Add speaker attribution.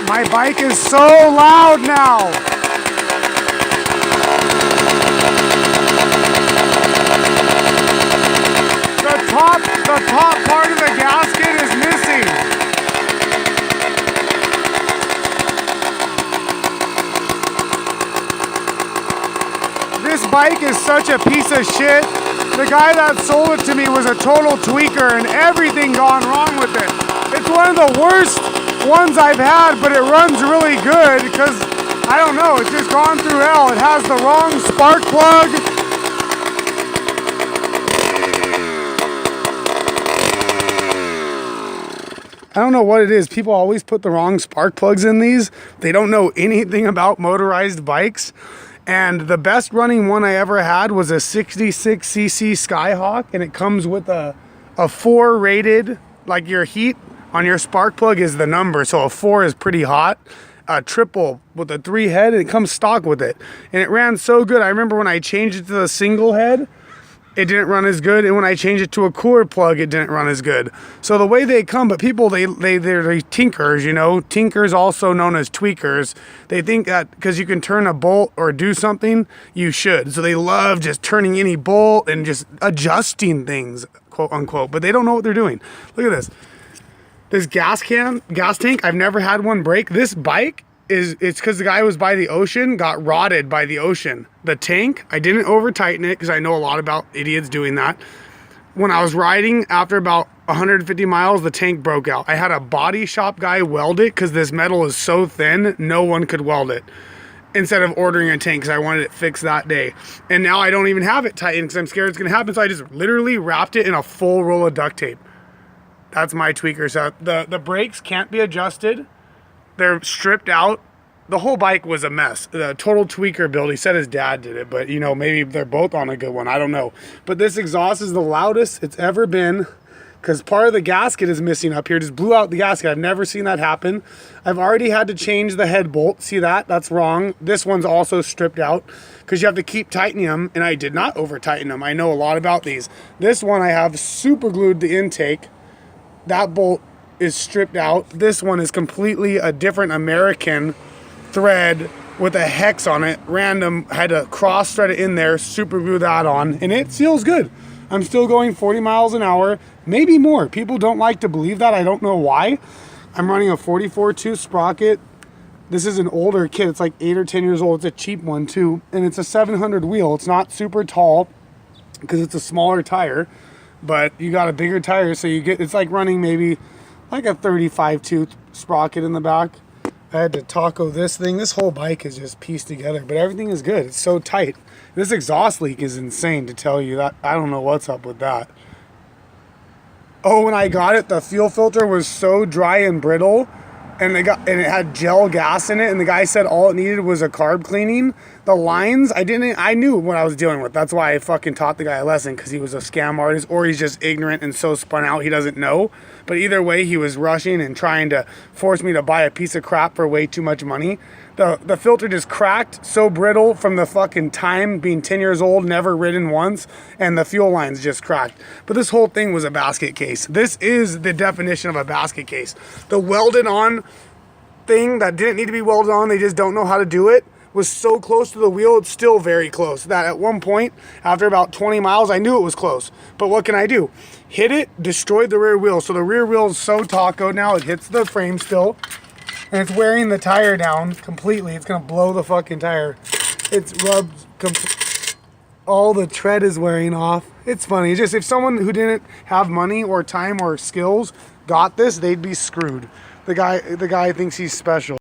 Speaker 1: My bike is so loud now. The top part of the gasket is missing. This bike is such a piece of shit. The guy that sold it to me was a total tweaker and everything gone wrong with it. It's one of the worst ones I've had, but it runs really good because, I don't know, it's just gone through hell. It has the wrong spark plug. I don't know what it is. People always put the wrong spark plugs in these. They don't know anything about motorized bikes. And the best running one I ever had was a 66cc Skyhawk, and it comes with a 4 rated, like your heat on your spark plug is the number. So a 4 is pretty hot. A triple with a 3 head, and it comes stock with it. And it ran so good. I remember when I changed it to the single head, it didn't run as good, and when I changed it to a cooler plug, it didn't run as good. So the way they come, but people, they're tinkers, you know, tinkers also known as tweakers. They think that because you can turn a bolt or do something, you should. So they love just turning any bolt and just adjusting things, quote unquote, but they don't know what they're doing. Look at this. This gas tank, I've never had one break. This bike, it's because the guy was by the ocean, got rotted by the ocean. The tank, I didn't over tighten it because I know a lot about idiots doing that. When I was riding, after about 150 miles, the tank broke out. I had a body shop guy weld it because this metal is so thin, no one could weld it. Instead of ordering a tank because I wanted it fixed that day. And now I don't even have it tightened because I'm scared it's gonna happen. So I just literally wrapped it in a full roll of duct tape. That's my tweaker. So the brakes can't be adjusted. They're stripped out. The whole bike was a mess. The total tweaker build. He said his dad did it, but you know, maybe they're both on a good one. I don't know. But this exhaust is the loudest it's ever been because part of the gasket is missing up here. Just blew out the gasket. I've never seen that happen. I've already had to change the head bolt. See that? That's wrong. This one's also stripped out because you have to keep tightening them, and I did not over tighten them. I know a lot about these. This one I have super glued the intake. That bolt is stripped out. This one is completely a different American thread with a hex on it. Random, had to cross thread it in there, super glue that on, and it feels good. I'm still going 40 miles an hour, maybe more. People don't like to believe that. I don't know why. I'm running a 44 tooth sprocket. This is an older kit. It's like 8 or 10 years old. It's a cheap one too, and it's a 700 wheel. It's not super tall because it's a smaller tire, but you got a bigger tire, so you get, it's like running maybe like a 35 tooth sprocket in the back. I had to taco this thing. This whole bike is just pieced together, but everything is good. It's so tight. This exhaust leak is insane, to tell you that. I don't know what's up with that. Oh, when I got it, the fuel filter was so dry and brittle, and it had gel gas in it, and the guy said all it needed was a carb cleaning. The lines, I knew what I was dealing with. That's why I fucking taught the guy a lesson, because he was a scam artist, or he's just ignorant and so spun out he doesn't know. But either way, he was rushing and trying to force me to buy a piece of crap for way too much money. The filter just cracked, so brittle from the fucking time, being 10 years old, never ridden once, and the fuel lines just cracked. But this whole thing was a basket case. This is the definition of a basket case. The welded on thing that didn't need to be welded on, they just don't know how to do it, was so close to the wheel. It's still very close. That at one point, after about 20 miles, I knew it was close. But what can I do? Hit it, destroyed the rear wheel. So the rear wheel is so tacoed now, it hits the frame still, and it's wearing the tire down completely. It's gonna blow the fucking tire. It's rubbed, all the tread is wearing off. It's funny. It's just, if someone who didn't have money or time or skills got this, they'd be screwed. The guy thinks he's special.